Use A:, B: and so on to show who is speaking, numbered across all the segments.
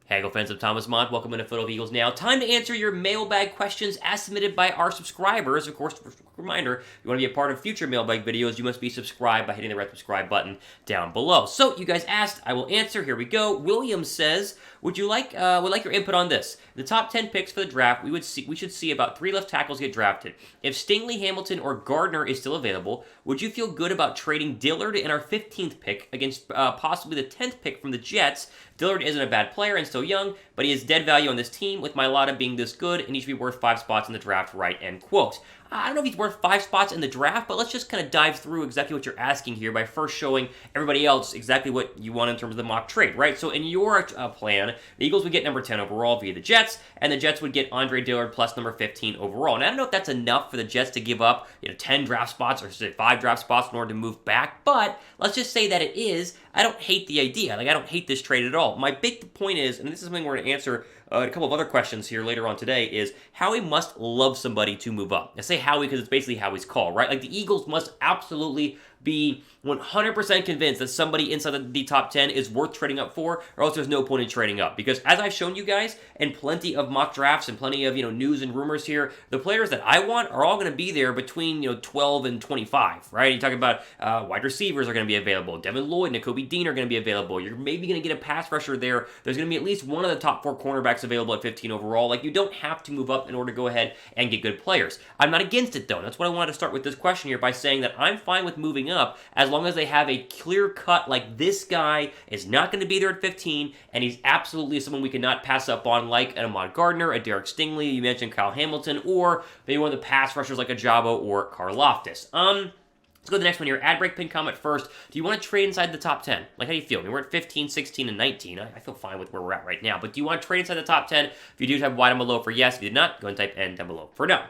A: Haggle fans of Thomas Mott, welcome to Photo of Eagles Now. Time to answer your mailbag questions as submitted by our subscribers. Of course, reminder, if you want to be a part of future mailbag videos, you must be subscribed by hitting the red subscribe button down below. So, you guys asked, I will answer. Here we go. William says, would like your input on this? The top 10 picks for the draft, we should see about 3 left tackles get drafted. If Stingley, Hamilton, or Gardner is still available, would you feel good about trading Dillard in our 15th pick against possibly the 10th pick from the Jets? Dillard isn't a bad player and still young, but he is dead value on this team with Mailata being this good, and he should be worth 5 spots in the draft, right? End quote. I don't know if he's worth 5 spots in the draft, but let's just kind of dive through exactly what you're asking here by first showing everybody else exactly what you want in terms of the mock trade, right? So in your plan, the Eagles would get number 10 overall via the Jets, and the Jets would get Andre Dillard plus number 15 overall. And I don't know if that's enough for the Jets to give up 10 draft spots or 5 draft spots in order to move back, but let's just say that it is. I don't hate the idea. I don't hate this trade at all. My big point is, and this is something we're going to answer a couple of other questions here later on today, is Howie must love somebody to move up. I say Howie because it's basically Howie's call, right? Like, the Eagles must absolutely be 100% convinced that somebody inside the top 10 is worth trading up for, or else there's no point in trading up. Because as I've shown you guys, in plenty of mock drafts and plenty of news and rumors here, the players that I want are all going to be there between 12 and 25, right? You're talking about wide receivers are going to be available. Devin Lloyd and Nakobe Dean are going to be available. You're maybe going to get a pass rusher there. There's going to be at least one of the top 4 cornerbacks available at 15 overall. Like, you don't have to move up in order to go ahead and get good players. I'm not against it, though. That's what I wanted to start with this question here by saying that I'm fine with moving up as long as they have a clear cut, like, this guy is not going to be there at 15, and he's absolutely someone we cannot pass up on, like an Ahmad Gardner, a Derek Stingley, you mentioned Kyle Hamilton, or maybe one of the pass rushers like a Jabo or Karlaftis. Let's go to the next one here. Ad break pin comment first. Do you want to trade inside the top 10? Like, how do you feel? I mean, we're at 15, 16, and 19. I feel fine with where we're at right now. But do you want to trade inside the top 10? If you do, type Y down below for yes. If you did not, go and type N down below for no.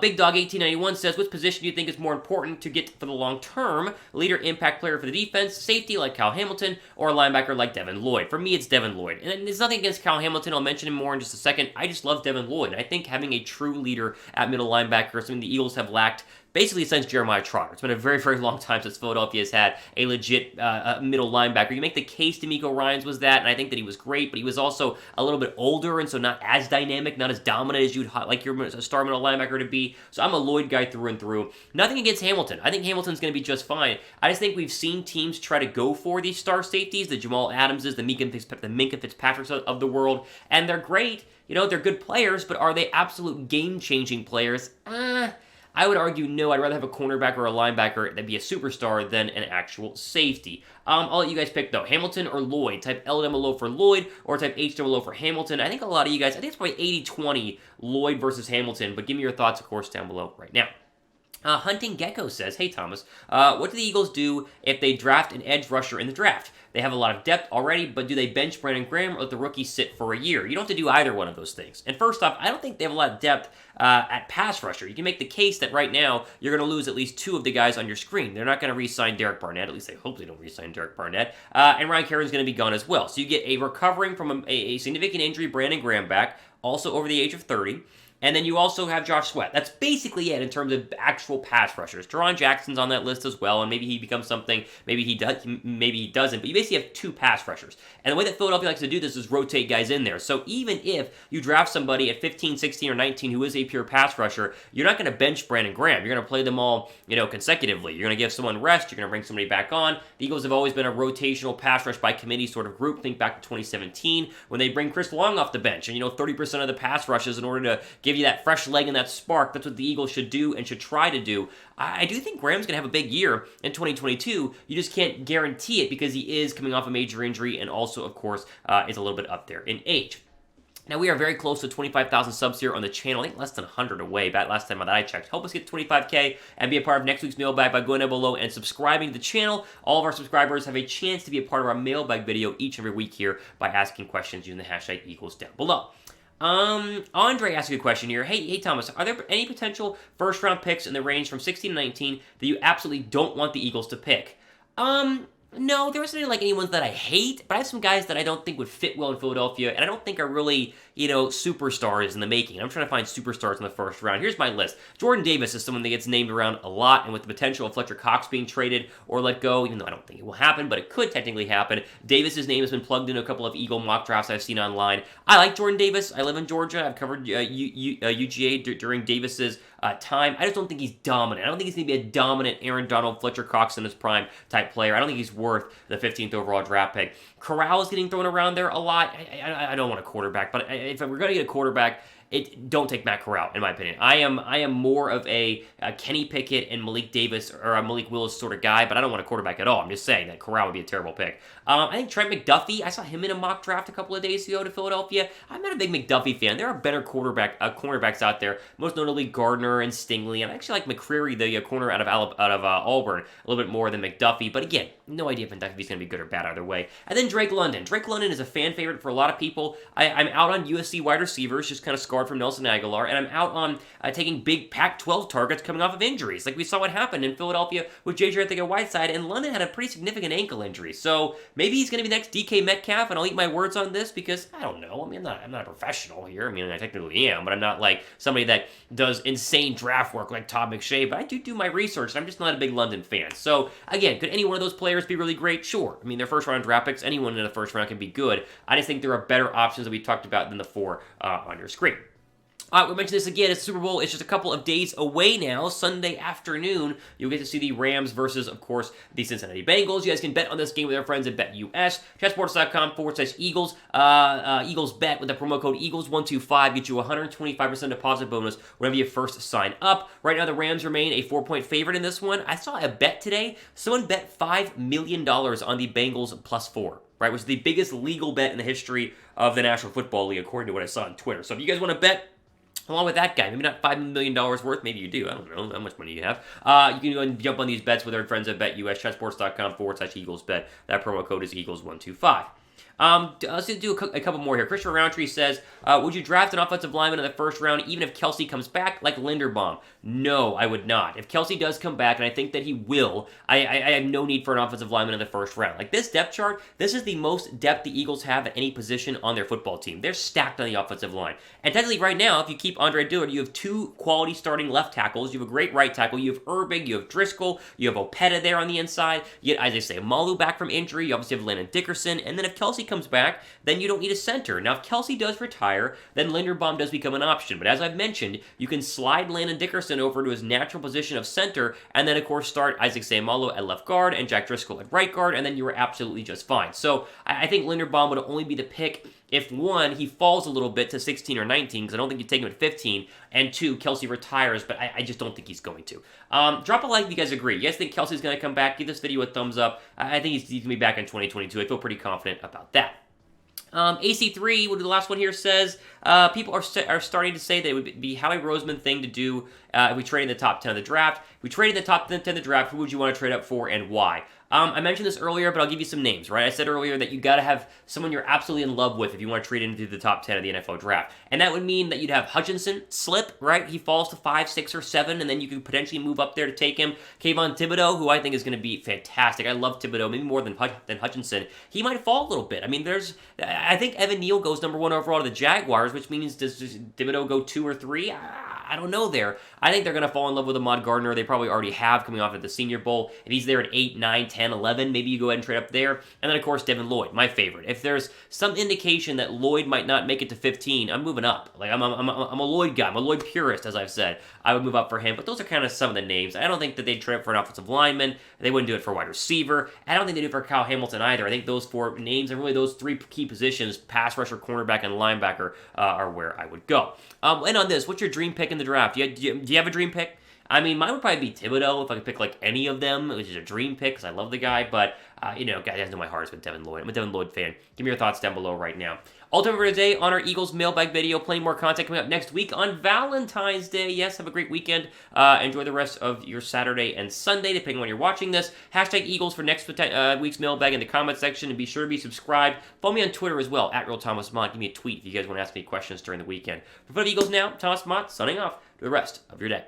A: Big Dog 1891 says, which position do you think is more important to get for the long term? Leader, impact player for the defense, safety like Kyle Hamilton, or a linebacker like Devin Lloyd? For me, it's Devin Lloyd. And there's nothing against Kyle Hamilton. I'll mention him more in just a second. I just love Devin Lloyd. And I think having a true leader at middle linebacker is something the Eagles have lacked basically since Jeremiah Trotter. It's been a very, very long time since Philadelphia has had a legit middle linebacker. You make the case DeMeco Ryans was that, and I think that he was great, but he was also a little bit older, and so not as dynamic, not as dominant as you'd like your star middle linebacker to be. So I'm a Lloyd guy through and through. Nothing against Hamilton. I think Hamilton's going to be just fine. I just think we've seen teams try to go for these star safeties, the Jamal Adamses, the Minkah Fitzpatricks of the world, and they're great. They're good players, but are they absolute game-changing players? I would argue no. I'd rather have a cornerback or a linebacker that'd be a superstar than an actual safety. I'll let you guys pick, though. Hamilton or Lloyd. Type L down below for Lloyd or type H down below for Hamilton. I think a lot of you guys, I think it's probably 80-20 Lloyd versus Hamilton, but give me your thoughts, of course, down below right now. Hunting Gecko says, hey, Thomas, what do the Eagles do if they draft an edge rusher in the draft? They have a lot of depth already, but do they bench Brandon Graham or let the rookie sit for a year? You don't have to do either one of those things. And first off, I don't think they have a lot of depth at pass rusher. You can make the case that right now you're going to lose at least 2 of the guys on your screen. They're not going to re-sign Derek Barnett. At least they hope they don't re-sign Derek Barnett. And Ryan Kerrigan's going to be gone as well. So you get a recovering from a significant injury Brandon Graham back, also over the age of 30. And then you also have Josh Sweat. That's basically it in terms of actual pass rushers. Teron Jackson's on that list as well, and maybe he becomes something. Maybe he does. Maybe he doesn't. But you basically have 2 pass rushers. And the way that Philadelphia likes to do this is rotate guys in there. So even if you draft somebody at 15, 16, or 19 who is a pure pass rusher, you're not going to bench Brandon Graham. You're going to play them all, consecutively. You're going to give someone rest. You're going to bring somebody back on. The Eagles have always been a rotational pass rush by committee sort of group. Think back to 2017 when they bring Chris Long off the bench, and 30% of the pass rushes in order to give you that fresh leg and that spark. That's what the Eagles should do and should try to do. I do think Graham's going to have a big year in 2022. You just can't guarantee it because he is coming off a major injury and also, of course, is a little bit up there in age. Now, we are very close to 25,000 subs here on the channel. I think less than 100 away back last time that I checked. Help us get to 25K and be a part of next week's mailbag by going down below and subscribing to the channel. All of our subscribers have a chance to be a part of our mailbag video each and every week here by asking questions using the hashtag Eagles down below. Andre asked a good question here. Hey Thomas, are there any potential first-round picks in the range from 16 to 19 that you absolutely don't want the Eagles to pick? No, there isn't like anyone's that I hate, but I have some guys that I don't think would fit well in Philadelphia, and I don't think are really, superstars in the making. I'm trying to find superstars in the first round. Here's my list. Jordan Davis is someone that gets named around a lot, and with the potential of Fletcher Cox being traded or let go, even though I don't think it will happen, but it could technically happen. Davis's name has been plugged into a couple of Eagle mock drafts I've seen online. I like Jordan Davis. I live in Georgia. I've covered UGA during Davis's time. I just don't think he's dominant. I don't think he's going to be a dominant Aaron Donald, Fletcher Cox in his prime type player. I don't think he's worth the 15th overall draft pick. Corral is getting thrown around there a lot. I don't want a quarterback, but if we're going to get a quarterback, don't take Matt Corral, in my opinion. I am more of a Kenny Pickett and Malik Davis or a Malik Willis sort of guy, but I don't want a quarterback at all. I'm just saying that Corral would be a terrible pick. I think Trent McDuffie, I saw him in a mock draft a couple of days ago to Philadelphia. I'm not a big McDuffie fan. There are better cornerbacks out there, most notably Gardner and Stingley. And I actually like McCreary, the corner out of Auburn, a little bit more than McDuffie. But again, no idea if McDuffie's going to be good or bad either way. And then Drake London. Drake London is a fan favorite for a lot of people. I'm out on USC wide receivers, just kind of scarred from Nelson Aguilar, and I'm out on taking big Pac-12 targets coming off of injuries. Like we saw what happened in Philadelphia with J.J. Arcega-Whiteside, and London had a pretty significant ankle injury. So maybe he's going to be next DK Metcalf, and I'll eat my words on this because I don't know. I mean, I'm not a professional here. I mean, I technically am, but I'm not like somebody that does insane draft work like Todd McShay, but I do my research, and I'm just not a big London fan. So again, could any one of those players be really great? Sure. I mean, they're first-round draft picks. Anyone in the first round can be good. I just think there are better options that we talked about than the four on your screen. We mentioned this again, it's Super Bowl. It's just a couple of days away now. Sunday afternoon, you'll get to see the Rams versus, of course, the Cincinnati Bengals. You guys can bet on this game with our friends at BetUS. Chatsports.com/Eagles. Eagles bet with the promo code Eagles125. Get you a 125% deposit bonus whenever you first sign up. Right now, the Rams remain a 4-point favorite in this one. I saw a bet today. Someone bet $5 million on the Bengals +4. Right, which is the biggest legal bet in the history of the National Football League, according to what I saw on Twitter. So if you guys want to bet along with that guy, maybe not $5 million worth, maybe you do, I don't know how much money you have, you can go and jump on these bets with our friends at BetUS, chatsports.com/EaglesBet. That promo code is Eagles125. Let's do a couple more here. Christopher Roundtree says, would you draft an offensive lineman in the first round even if Kelce comes back like Linderbaum? No, I would not. If Kelce does come back, and I think that he will, I have no need for an offensive lineman in the first round. Like this depth chart, this is the most depth the Eagles have at any position on their football team. They're stacked on the offensive line. And technically right now, if you keep Andre Dillard, you have two quality starting left tackles. You have a great right tackle. You have Urbig, you have Driscoll, you have Opeta there on the inside. You get, as I say, Malu back from injury. You obviously have Landon Dickerson. And then if Kelce comes back, then you don't need a center. Now, if Kelce does retire, then Linderbaum does become an option. But as I've mentioned, you can slide Landon Dickerson over to his natural position of center, and then, of course, start Isaac Seumalo at left guard and Jack Driscoll at right guard, and then you are absolutely just fine. So I think Linderbaum would only be the pick if, one, he falls a little bit to 16 or 19, because I don't think you take him at 15, and two, Kelce retires, but I just don't think he's going to. Drop a like if you guys agree. You guys think Kelce's going to come back? Give this video a thumbs up. I think he's going to be back in 2022. I feel pretty confident about that. AC3, the last one here, says, people are starting to say that it would be Howie Roseman thing to do if we trade in the top 10 of the draft. If we trade in the top 10 of the draft, who would you want to trade up for and why? I mentioned this earlier, but I'll give you some names, right? I said earlier that you got to have someone you're absolutely in love with if you want to trade into the top 10 of the NFL draft. And that would mean that you'd have Hutchinson slip, right? He falls to 5, 6, or 7, and then you could potentially move up there to take him. Kayvon Thibodeau, who I think is going to be fantastic. I love Thibodeau, maybe more than Hutchinson. He might fall a little bit. I mean, I think Evan Neal goes number 1 overall to the Jaguars, which means does Thibodeau go 2 or 3? I don't know there. I think they're going to fall in love with Ahmad Gardner. They probably already have coming off at the Senior Bowl. If he's there at 8, 9, 10, 11, maybe you go ahead and trade up there. And then, of course, Devin Lloyd, my favorite. If there's some indication that Lloyd might not make it to 15, I'm moving up. Like, I'm a Lloyd guy. I'm a Lloyd purist, as I've said. I would move up for him. But those are kind of some of the names. I don't think that they'd trade up for an offensive lineman. They wouldn't do it for a wide receiver. I don't think they do it for Kyle Hamilton either. I think those 4 names and really those 3 key positions, pass rusher, cornerback, and linebacker, are where I would go. And on this, what's your dream pick in the draft? Do you have a dream pick? I mean, mine would probably be Thibodeau if I could pick like any of them, which is a dream pick because I love the guy. But, guys know my heart is with Devin Lloyd. I'm a Devin Lloyd fan. Give me your thoughts down below right now. Ultimate for today on our Eagles mailbag video. Plenty more content coming up next week on Valentine's Day. Yes, have a great weekend. Enjoy the rest of your Saturday and Sunday, depending on when you're watching this. Hashtag Eagles for next week's mailbag in the comment section. And be sure to be subscribed. Follow me on Twitter as well, at Real Thomas Mott. Give me a tweet if you guys want to ask me questions during the weekend. For Eagles Now, Thomas Mott signing off. To the rest of your day.